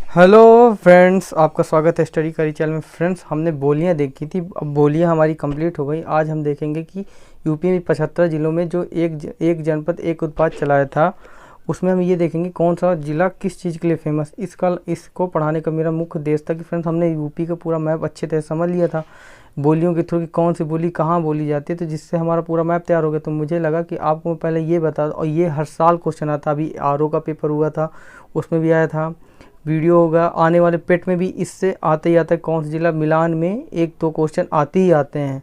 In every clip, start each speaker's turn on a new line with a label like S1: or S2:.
S1: Hello friends, आपका स्वागत है स्टडी करी चैनल में। फ्रेंड्स, हमने बोलियां देखी थी, अब बोलियां हमारी कंप्लीट हो गई। आज हम देखेंगे कि यूपी में 75 जिलों में जो एक जनपद एक उत्पाद चलाया था, उसमें हम ये देखेंगे कौन सा जिला किस चीज़ के लिए फेमस। इसको पढ़ाने का मेरा मुख्य उद्देश्य था कि फ्रेंड्स हमने यूपी का पूरा मैप अच्छे तरह समझ लिया था, बोलियों के थ्रू कि कौन सी बोली कहाँ बोली जाती है, तो जिससे हमारा पूरा मैप तैयार हो गया। तो मुझे लगा कि आपको पहले ये बता दूं, और ये हर साल क्वेश्चन आता। अभी आरओ का पेपर हुआ था, उसमें भी आया था, वीडियो होगा आने वाले पेट में भी इससे आते ही आता है कौन सा जिला। मिलान में एक दो क्वेश्चन आते ही आते हैं।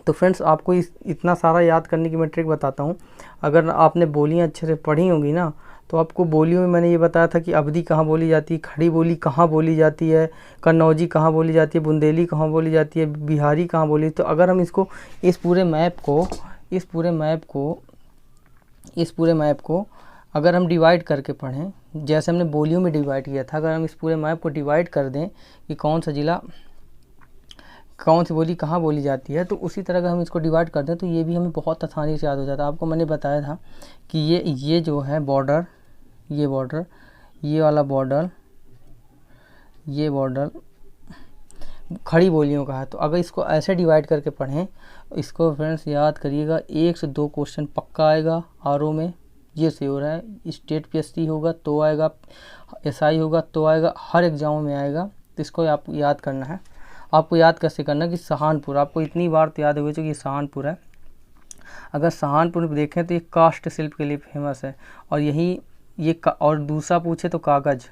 S1: तो फ्रेंड्स, आपको इतना सारा याद करने की मैं ट्रिक बताता हूँ। अगर आपने बोलियाँ अच्छे से पढ़ी होंगी ना, तो आपको बोलियों में मैंने ये बताया था कि अवधी कहाँ बोली जाती है, खड़ी बोली कहाँ बोली जाती है, कन्नौजी कहाँ बोली जाती है, बुंदेली कहाँ बोली जाती है, बिहारी कहाँ बोली। तो अगर हम इसको इस पूरे मैप को इस पूरे मैप को इस पूरे मैप को अगर हम डिवाइड करके पढ़ें, जैसे हमने बोलियों में डिवाइड किया था, अगर हम इस पूरे मैप को डिवाइड कर दें कि कौन सा जिला कौन सी बोली कहाँ बोली जाती है, तो उसी तरह अगर हम इसको डिवाइड कर दें तो ये भी हमें बहुत आसानी से याद हो जाता है। आपको मैंने बताया था कि ये जो है बॉर्डर, ये बॉर्डर, ये वाला बॉर्डर, ये बॉर्डर खड़ी बोलियों का है। तो अगर इसको ऐसे डिवाइड करके पढ़ें, इसको फ्रेंड्स याद करिएगा, 1 से 2 क्वेश्चन पक्का आएगा आरओ में, ये श्योर है। स्टेट पीएससी होगा तो आएगा, एसआई होगा तो आएगा, हर एग्जाम में आएगा। तो इसको आपको याद करना है। आपको याद कैसे करना है कि सहारनपुर, आपको इतनी बार तो याद हो कि सहारनपुर है। अगर सहारनपुर में देखें तो ये काष्ठ शिल्प के लिए फेमस है, और और दूसरा पूछे तो कागज़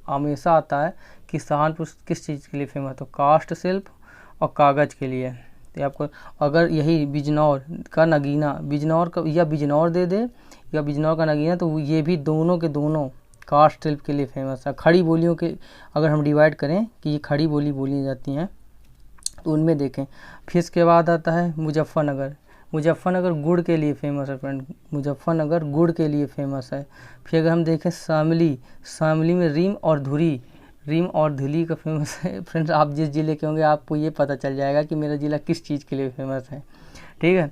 S1: हमेशा आता है कि सहारनपुर किस चीज़ के लिए फेमस है, तो काष्ठ शिल्प और कागज़ के लिए। तो आपको अगर यही बिजनौर का नगीना, बिजनौर का या बिजनौर दे दे या बिजनौर का नगीना, तो ये भी दोनों के दोनों काष्ठ शिल्प के लिए फेमस है। खड़ी बोलियों के अगर हम डिवाइड करें कि ये खड़ी बोली बोली जाती हैं, तो उनमें देखें। फिर इसके बाद आता है मुजफ्फरनगर। मुजफ्फरनगर गुड़ के लिए फेमस है फ्रेंड, मुजफ्फरनगर गुड़ के लिए फेमस है। फिर अगर हम देखें शामली, शामली में रीम और धुली का फेमस है। फ्रेंड्स, आप जिस ज़िले के होंगे आपको ये पता चल जाएगा कि मेरा ज़िला किस चीज़ के लिए फेमस है, ठीक है।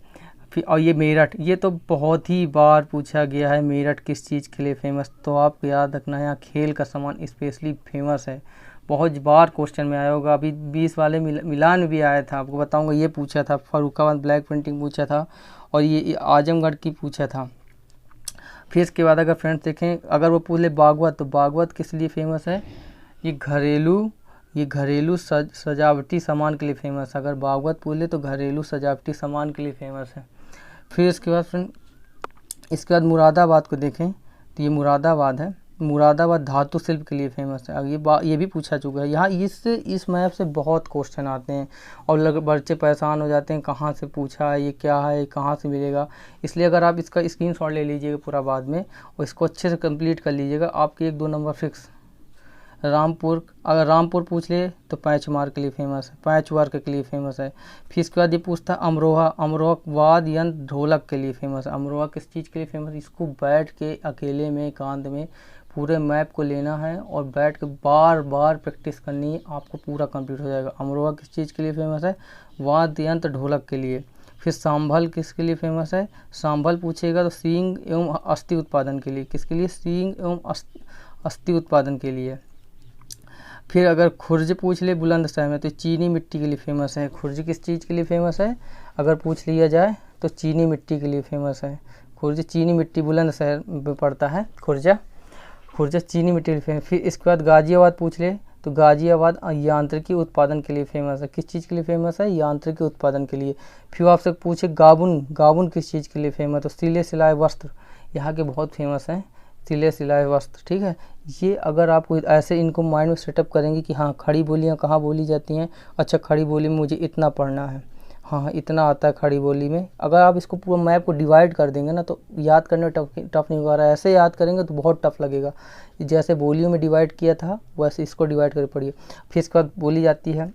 S1: फिर और ये मेरठ, ये तो बहुत ही बार पूछा गया है, मेरठ किस चीज़ के लिए फेमस। तो आपको याद रखना है, यहाँ खेल का सामान स्पेशली फेमस है, बहुत बार क्वेश्चन में आया होगा। अभी 20 वाले मिलान में भी आया था, आपको बताऊंगा। ये पूछा था फर्रुखाबाद ब्लैक पेंटिंग पूछा था, और ये आजमगढ़ की पूछा था। फिर इसके बाद अगर फ्रेंड्स देखें, अगर वो पूछ ले बागवत, तो बागवत किस लिए फेमस है, ये घरेलू सजावटी सामान के लिए फेमस है। अगर बागवत पूछ ले तो घरेलू सजावटी सामान के लिए फेमस है। फिर इसके बाद फ्रेंड, इसके बाद मुरादाबाद को देखें तो ये मुरादाबाद है, मुरादाबाद धातु शिल्प के लिए फेमस है। अब ये भी पूछा चुका है। यहाँ इस मैप से बहुत क्वेश्चन आते हैं, और बच्चे परेशान हो जाते हैं कहाँ से पूछा है, ये क्या है, कहाँ से मिलेगा। इसलिए अगर आप इसका स्क्रीनशॉट ले लीजिएगा पूरा बाद में, और इसको अच्छे से कंप्लीट कर लीजिएगा, आपके 1-2 नंबर फिक्स। रामपुर, अगर रामपुर पूछ ले तो पैंचमार के लिए फेमस है, पैंचवार के लिए फेमस है। फिर इसके बाद ये पूछता है अमरोहा, अमरोहा वाद यंत्र ढोलक के लिए फेमस है। अमरोहा किस चीज़ के लिए फेमस है, इसको बैठ के अकेले में एकांत में पूरे मैप को लेना है और बैठ के बार बार प्रैक्टिस करनी है, आपको पूरा कंप्लीट हो जाएगा। अमरोहा किस चीज़ के लिए फेमस है, वाद्य यंत्र ढोलक के लिए। फिर सांभल किसके लिए फेमस है, सांभल पूछेगा तो सींग एवं अस्थि उत्पादन के लिए। किसके लिए, सींग एवं अस्थि उत्पादन के लिए। फिर अगर खुर्ज पूछ ले बुलंदशहर में, तो चीनी मिट्टी के लिए फेमस है। खुर्ज किस चीज़ के लिए फेमस है, अगर पूछ लिया जाए तो चीनी मिट्टी के लिए फेमस है। खुर्ज चीनी मिट्टी बुलंदशहर में पड़ता है, खुर्जा चीनी मिट्टी के लिए फेमस। फिर इसके बाद गाजियाबाद पूछ ले तो गाजियाबाद यांत्रिकी उत्पादन के लिए फेमस है। किस चीज़ के लिए फेमस है, यांत्रिकी उत्पादन के लिए। फिर आपसे पूछे गाबुन किस चीज़ के लिए फेमस है, तो सिले सिलाए वस्त्र यहाँ के बहुत फेमस हैं, सिले सिलाए वस्त्र, ठीक है। ये अगर आप ऐसे इनको माइंड में सेटअप करेंगे कि हाँ खड़ी बोलियाँ कहाँ बोली जाती हैं, अच्छा खड़ी बोली में मुझे इतना पढ़ना है, हाँ इतना आता है खड़ी बोली में। अगर आप इसको पूरा मैप को डिवाइड कर देंगे ना, तो याद करने में टफ नहीं होगा। ऐसे याद करेंगे तो बहुत टफ लगेगा। जैसे बोलियों में डिवाइड किया था वैसे इसको डिवाइड कर पढ़िए। फिर इसके बाद बोली जाती है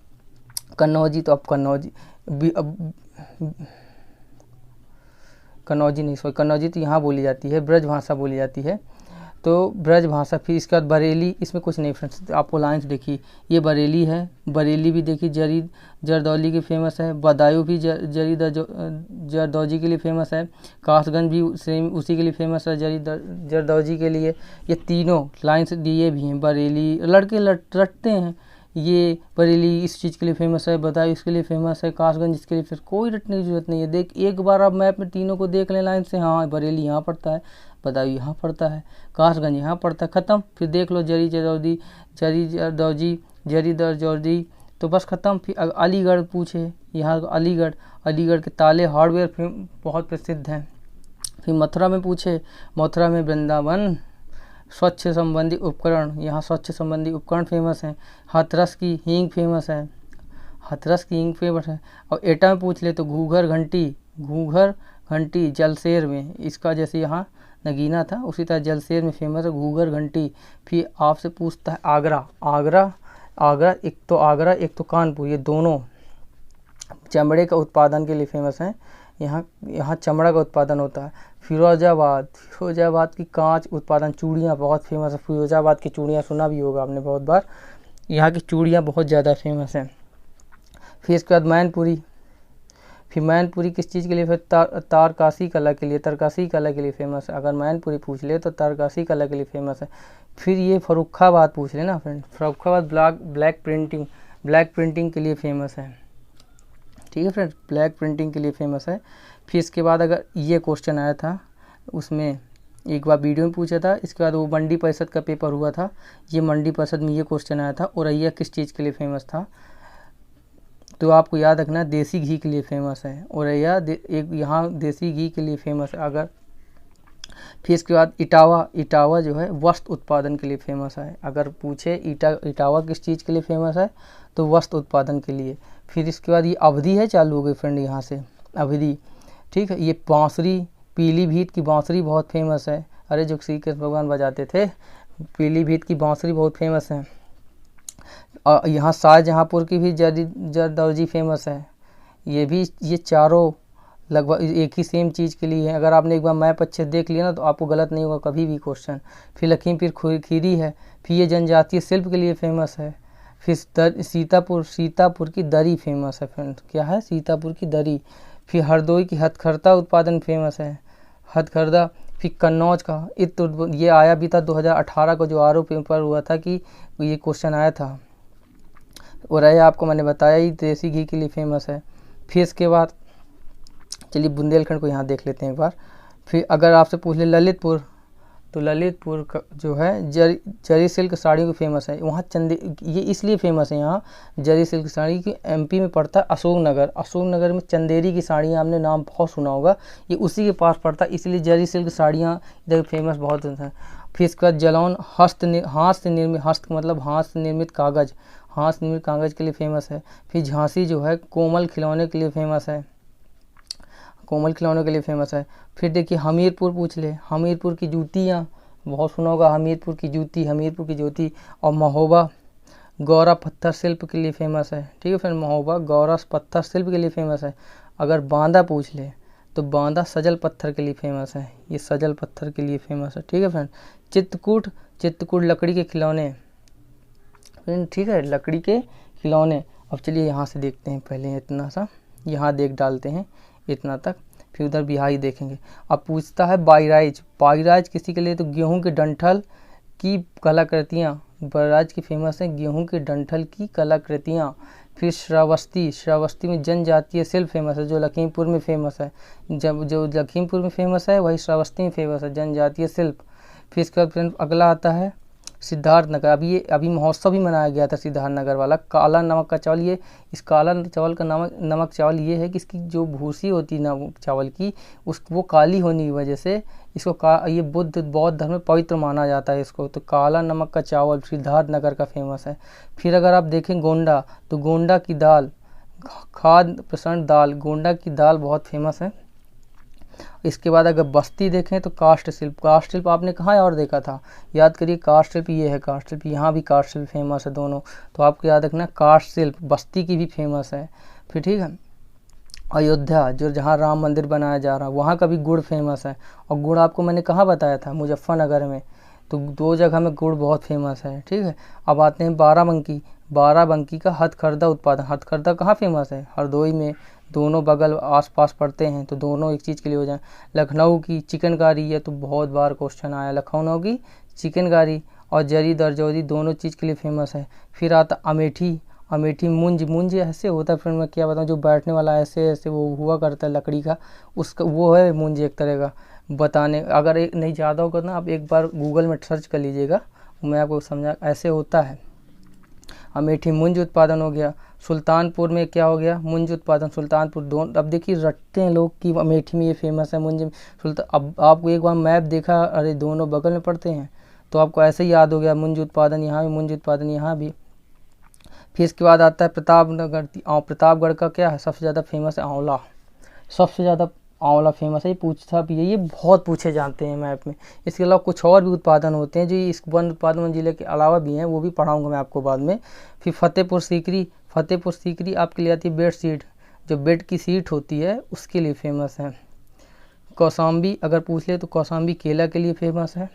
S1: कन्नौजी, तो अब कन्नौजी तो यहाँ बोली जाती है, ब्रज भाषा बोली जाती है। तो ब्रज भाषा। फिर इसके बाद बरेली, इसमें कुछ नहीं फ्रेंड्स, आपको लाइन्स देखिए, ये बरेली है, बरेली भी देखिए जरदौजी की फेमस है, बदायूं भी जरदौजी के लिए फेमस है, कासगंज भी सेम उसी के लिए फेमस है जरदौजी के लिए। ये तीनों लाइन्स दिए भी हैं। बरेली लड़के रटते हैं, ये बरेली इस चीज़ के लिए फेमस है, बदायूं इसके लिए फेमस है, कासगंज इसके लिए, फिर कोई रटने की जरूरत नहीं है। देख एक बार आप मैप में तीनों को देख लें लाइन से, हाँ बरेली यहाँ पड़ता है, बदायूं यहाँ पड़ता है, कासगंज यहाँ पड़ता है, ख़त्म। फिर देख लो जरी जरदौजी, तो बस ख़त्म। फिर अलीगढ़ पूछे, यहाँ अलीगढ़ के ताले हार्डवेयर बहुत प्रसिद्ध हैं। फिर मथुरा में पूछे, मथुरा में वृंदावन, स्वच्छ संबंधी उपकरण, यहाँ स्वच्छ संबंधी उपकरण फेमस हैं। हाथरस की हींग फेमस है, और एटा में पूछ ले तो घूघर घंटी जलसेर में, इसका जैसे यहाँ नगीना था उसी तरह जलसेर में फेमस है घूघर घंटी। फिर आपसे पूछता है आगरा, एक तो कानपुर, ये दोनों चमड़े का उत्पादन के लिए फेमस हैं। यहाँ चमड़ा का उत्पादन होता है। फिरोजाबाद की कांच उत्पादन, चूड़ियाँ बहुत फेमस है। फिरोजाबाद की चूड़ियाँ सुना भी होगा आपने बहुत बार, यहाँ की चूड़ियाँ बहुत ज़्यादा फेमस हैं। फिर इसके बाद मैनपुरी किस चीज़ के लिए, फिर तारकासी कला के लिए फेमस है। अगर मैनपुरी पूछ ले तो तारकासी कला के लिए फेमस है। फिर ये फर्रुखाबाद पूछ ले ना फ्रेंड, फर्रुखाबाद ब्लैक प्रिंटिंग के लिए फेमस है, ठीक है फ्रेंड, ब्लैक प्रिंटिंग के लिए फेमस है। फिर इसके बाद अगर ये क्वेश्चन आया था, उसमें एक बार वीडियो में पूछा था, इसके बाद वो मंडी परिषद का पेपर हुआ था, ये मंडी परिषद में ये क्वेश्चन आया था, औरैया किस चीज़ के लिए फेमस था, तो आपको याद रखना देसी घी के लिए फेमस है औरैया, यहाँ देसी घी के लिए फेमस है। अगर फिर इसके बाद इटावा जो है वस्त्र उत्पादन के लिए फेमस है। अगर पूछे इटावा किस चीज़ के लिए फेमस है, तो वस्त्र उत्पादन के लिए। फिर इसके बाद ये अवधि है, चालू हो गई फ्रेंड यहाँ से अवधि, ठीक है। ये बांसुरी, पीलीभीत की बांसुरी बहुत फेमस है, अरे जो श्री कृष्ण भगवान बजाते थे, पीलीभीत की बांसुरी बहुत फेमस है। और यहाँ शाहजहाँपुर की भी जरदौजी फेमस है। ये चारों लगभग एक ही सेम चीज़ के लिए है। अगर आपने एक बार मैप अच्छे देख लिया ना तो आपको गलत नहीं होगा कभी भी क्वेश्चन। फिर लखीमपुर खीरी है, फिर ये जनजातीय शिल्प के लिए फेमस है। फिर सीतापुर की दरी फेमस है फ्रेंड, क्या है, सीतापुर की दरी। फिर हरदोई की हथकरघा उत्पादन फेमस है, हथकरघा। फिर कन्नौज का इत्र, ये आया भी था 2018 को, जो आरोप पेपर हुआ था कि ये क्वेश्चन आया था। और आपको मैंने बताया ही देसी घी के लिए फेमस है। फिर इसके बाद चलिए बुंदेलखंड को यहाँ देख लेते हैं एक बार। फिर अगर आपसे पूछ ले ललितपुर, तो ललितपुर का जो है जरी सिल्क साड़ियों की फेमस है। वहाँ ये इसलिए फेमस है यहाँ जरी सिल्क साड़ी की, एमपी में पड़ता है अशोकनगर में चंदेरी की साड़ियाँ, आपने नाम बहुत सुना होगा, ये उसी के पास पड़ता है, इसलिए जरी सिल्क साड़ियाँ इधर फेमस बहुत हैं। फिर इसका जलौन हाथ से निर्मित कागज़ के लिए फेमस है। फिर झांसी जो है कोमल खिलौने के लिए फेमस है, फिर देखिए हमीरपुर पूछ ले, हमीरपुर की जूतियाँ बहुत सुना होगा, हमीरपुर की जूती। और महोबा गौरा पत्थर शिल्प के लिए फेमस है, ठीक है फ्रेंड, महोबा गौरा पत्थर शिल्प के लिए फेमस है। अगर बांदा पूछ ले तो बांदा सजल पत्थर के लिए फेमस है, ये सजल पत्थर के लिए फेमस है, ठीक है फ्रेंड। चित्रकूट लकड़ी के खिलौने, ठीक है, लकड़ी के खिलौने। अब चलिए यहाँ से देखते हैं, पहले इतना सा यहाँ देख डालते हैं इतना तक, फिर उधर बिहारी देखेंगे। अब पूछता है बाईराइज किसी के लिए, तो गेहूं के डंठल की कलाकृतियाँ, बाईराइज की फेमस है गेहूं के डंठल की कलाकृतियाँ। फिर श्रावस्ती में जनजातीय शिल्प फेमस है, जो लखीमपुर में फेमस है, जो लखीमपुर में फेमस है वही श्रावस्ती में फेमस है, जनजातीय शिल्प। फिर इसके बाद अगला आता है सिद्धार्थनगर। अभी महोत्सव भी मनाया गया था सिद्धार्थनगर वाला। काला नमक का चावल, इस काला चावल का नमक चावल ये है कि इसकी जो भूसी होती है ना चावल की, वो काली होने की वजह से इसको ये बौद्ध धर्म में पवित्र माना जाता है इसको, तो काला नमक का चावल सिद्धार्थनगर का फेमस है। फिर अगर आप देखें गोंडा, तो गोंडा की दाल, खाद्य प्रसन्न दाल, गोंडा की दाल बहुत फेमस है। इसके बाद अगर बस्ती देखें तो काष्ठ शिल्प आपने कहाँ और देखा था, याद करिए, काष्ठ शिल्प ये है, काष्ठ शिल्प, यहाँ भी काष्ठ शिल्प फेमस है दोनों, तो आपको याद रखना काष्ठ शिल्प बस्ती की भी फेमस है। फिर ठीक है, अयोध्या जो जहाँ राम मंदिर बनाया जा रहा है वहाँ का भी गुड़ फेमस है, और गुड़ आपको मैंने कहाँ बताया था, मुजफ्फरनगर में, तो 2 जगह में गुड़ बहुत फेमस है। ठीक है, अब आते हैं बाराबंकी। बाराबंकी का हथकरघा उत्पादन, हथकरघा कहाँ फेमस है? हरदोई में, दोनों बगल आसपास पड़ते हैं, तो दोनों एक चीज़ के लिए हो जाए। लखनऊ की चिकनकारी, ये तो बहुत बार क्वेश्चन आया, लखनऊ की चिकनकारी और जरी दरजौरी दोनों चीज़ के लिए फेमस है। फिर आता अमेठी। अमेठी मुंज ऐसे होता है, फिर मैं क्या बताऊँ, जो बैठने वाला ऐसे ऐसे वो हुआ करता है लकड़ी का, उसका वो है मुंज एक तरह का। बताने अगर एक नहीं ज़्यादा होगा ना, आप एक बार गूगल में सर्च कर लीजिएगा, मैं आपको समझा ऐसे होता है। अमेठी मुंज उत्पादन हो गया। सुल्तानपुर में क्या हो गया? मुंज उत्पादन सुल्तानपुर। दोनों अब देखिए रटते हैं लोग कि अमेठी में ये फेमस है, मुंज सुल्तान। अब आपको एक बार मैप देखा, अरे दोनों बगल में पड़ते हैं, तो आपको ऐसे ही याद हो गया, मुंज उत्पादन यहाँ भी, मुंज उत्पादन यहाँ भी। फिर इसके बाद आता है प्रतापनगर। प्रतापगढ़ का क्या है? सबसे ज़्यादा फेमस है आंवला। सबसे ज़्यादा आंवला फेमस है, ये पूछता भी है, ये बहुत पूछे जाते हैं मैप में। इसके अलावा कुछ और भी उत्पादन होते हैं जो इस वन उत्पादन जिले के अलावा भी हैं, वो भी पढ़ाऊँगा मैं आपको बाद में। फिर फतेहपुर सीकरी। फतेहपुर सीकरी आपके लिए आती है बेड शीट, जो बेड की सीट होती है उसके लिए फेमस है। कौशाम्बी अगर पूछ ले तो कौशाम्बी केला के लिए फेमस है,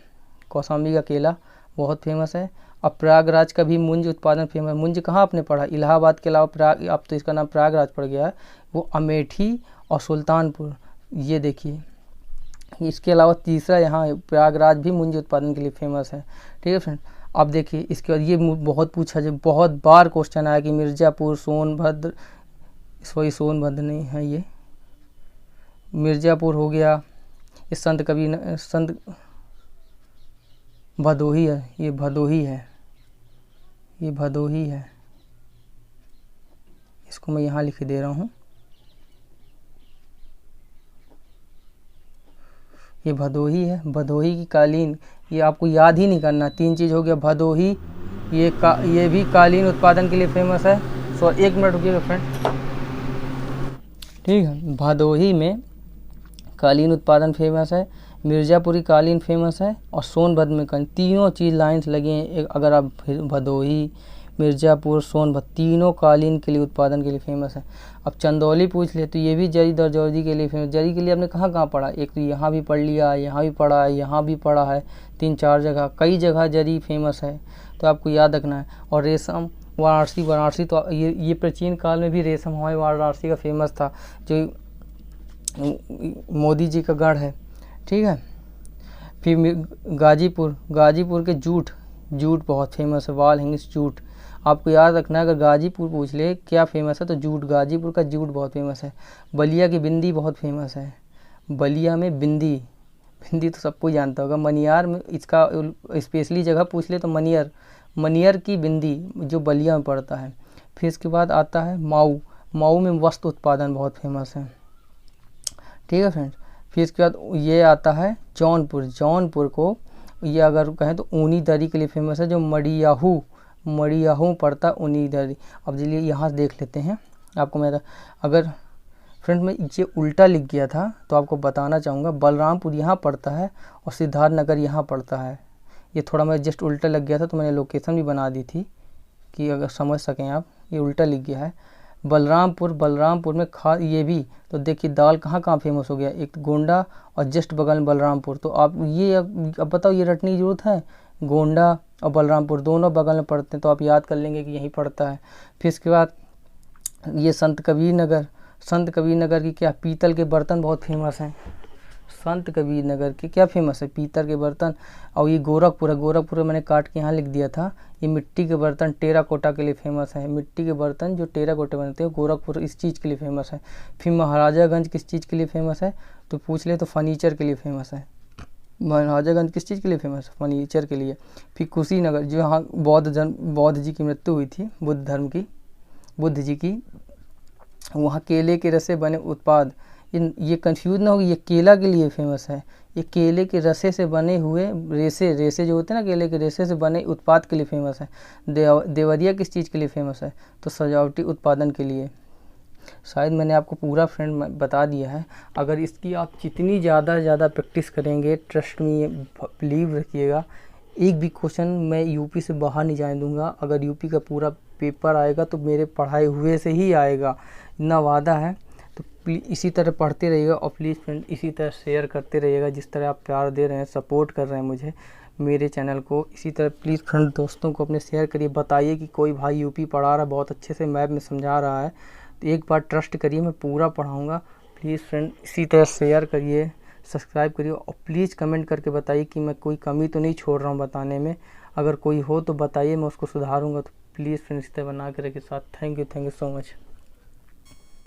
S1: कौशाम्बी का केला बहुत फेमस है। अब प्रयागराज का भी मुंज उत्पादन फेमस। मुंज कहाँ आपने पढ़ा? इलाहाबाद के अलावा प्रयाग, अब तो इसका नाम प्रयागराज पड़ गया है, वो अमेठी और सुल्तानपुर, ये देखिए। इसके अलावा तीसरा यहाँ प्रयागराज भी मुंज उत्पादन के लिए फेमस है। ठीक है फ्रेंड, अब देखिए इसके बाद ये बहुत पूछा जाए, बहुत बार क्वेश्चन आया कि मिर्ज़ापुर, सोनभद्र, वही सोनभद्र नहीं है, ये मिर्ज़ापुर हो गया, ये संत भदोही है, ये भदोही है, ये भदोही है, इसको मैं यहाँ लिख दे रहा हूँ, ये भदोही है। भदोही की कालीन, ये आपको याद ही नहीं करना, 3 चीज़ हो गया। भदोही, ये भी कालीन उत्पादन के लिए फेमस है। 1 मिनट रुकिएगा फ्रेंड। ठीक है, भदोही में कालीन उत्पादन फेमस है, मिर्ज़ापुरी कालीन फेमस है, और सोनभद्र में कालीन। तीनों चीज़ लाइन्स लगी हैं। अगर आप भदोही, मिर्ज़ापुर, सोनभद्र तीनों कालीन के लिए उत्पादन के लिए फेमस है। अब चंदौली पूछ ले तो ये भी जरी दरजौरी के लिए फेमस। जरी के लिए आपने कहाँ कहाँ पढ़ा? एक तो यहाँ भी पढ़ लिया, यहाँ भी पढ़ा है, यहाँ भी पढ़ा है, 3-4 जगह, कई जगह जरी फेमस है, तो आपको याद रखना है। और रेशम, वाराणसी तो ये प्राचीन काल में भी रेशम हमारे वाराणसी का फेमस था, जो मोदी जी का गढ़ है। ठीक है, फिर गाजीपुर के जूट बहुत फेमस है, वाल हैंगिंग्स जूट। आपको याद रखना है, अगर गाजीपुर पूछ ले क्या फेमस है तो जूट, गाजीपुर का जूट बहुत फेमस है। बलिया की बिंदी बहुत फेमस है, बलिया में बिंदी तो सबको जानता होगा। मनियार में इसका स्पेशली जगह पूछ ले तो मनियर की बिंदी जो बलिया में पड़ता है। फिर इसके बाद आता है माऊ में वस्त्र उत्पादन बहुत फेमस है। ठीक है फ्रेंड्स, फिर इसके बाद ये आता है जौनपुर को ये अगर कहें तो ऊनी दरी के लिए फेमस है, जो मड़ियाहू पड़ता ऊनी दरी। अब चलिए यहाँ देख लेते हैं, आपको मेरा अगर फ्रेंड में ये उल्टा लिख गया था तो आपको बताना चाहूँगा, बलरामपुर यहाँ पड़ता है और सिद्धार्थनगर यहाँ पड़ता है। ये थोड़ा मैं जस्ट उल्टा लग गया था तो मैंने लोकेशन भी बना दी थी कि अगर समझ सकें आप, ये उल्टा लिख गया है। बलरामपुर में ये भी तो देखिए दाल कहाँ फेमस हो गया, एक तो गोंडा और जस्ट बगल में बलरामपुर। तो आप ये अब बताओ, ये रटने की जरूरत है? गोंडा और बलरामपुर दोनों बगल में पड़ते हैं, तो आप याद कर लेंगे कि यहीं पड़ता है। फिर इसके बाद ये संत कबीर नगर की क्या पीतल के बर्तन बहुत फेमस हैं। संत कबीर नगर के क्या फेमस है? पीतल के बर्तन। और ये गोरखपुर मैंने काट के यहाँ लिख दिया था, ये मिट्टी के बर्तन टेराकोटा के लिए फेमस है। मिट्टी के बर्तन जो टेराकोटा बनते हैं, गोरखपुर इस चीज़ के लिए फेमस है। फिर महाराजागंज किस चीज़ के लिए फेमस है? तो पूछ ले तो फर्नीचर के लिए फेमस है। महाराजागंज किस चीज़ के लिए फेमस है? फर्नीचर के लिए। फिर कुशीनगर, जो यहाँ बौद्ध जी की मृत्यु हुई थी, बुद्ध जी की, वहाँ केले के रस से बने उत्पाद, ये कंफ्यूज ना होगी, ये केला के लिए फेमस है। ये केले के रसे से बने हुए रेसे जो होते हैं ना, केले के रेसे से बने उत्पाद के लिए फेमस है। देवरिया किस चीज़ के लिए फेमस है? तो सजावटी उत्पादन के लिए। शायद मैंने आपको पूरा फ्रेंड बता दिया है। अगर इसकी आप जितनी ज़्यादा प्रैक्टिस करेंगे, ट्रस्ट में बिलीव रखिएगा, एक भी क्वेश्चन मैं यूपी से बाहर नहीं जाने दूंगा। अगर यूपी का पूरा पेपर आएगा तो मेरे पढ़ाए हुए से ही आएगा, इतना वादा है। तो प्लीज़ इसी तरह पढ़ते रहिएगा और प्लीज़ फ्रेंड इसी तरह शेयर करते रहिएगा, जिस तरह आप प्यार दे रहे हैं, सपोर्ट कर रहे हैं मुझे। मेरे चैनल को। इसी तरह प्लीज़ फ्रेंड दोस्तों को अपने शेयर करिए, बताइए कि कोई भाई यूपी पढ़ा रहा है, बहुत अच्छे से मैप में समझा रहा है, तो एक बार ट्रस्ट करिए, मैं पूरा पढ़ाऊँगा। प्लीज़ फ्रेंड इसी तरह शेयर करिए, सब्सक्राइब करिए और प्लीज़ कमेंट करके बताइए कि मैं कोई कमी तो नहीं छोड़ रहा हूँ बताने में। अगर कोई हो तो बताइए, मैं उसको सुधारूँगा। तो प्लीज़ फ्रेंड इस तरह बना के रखिए साथ। Thank you so much.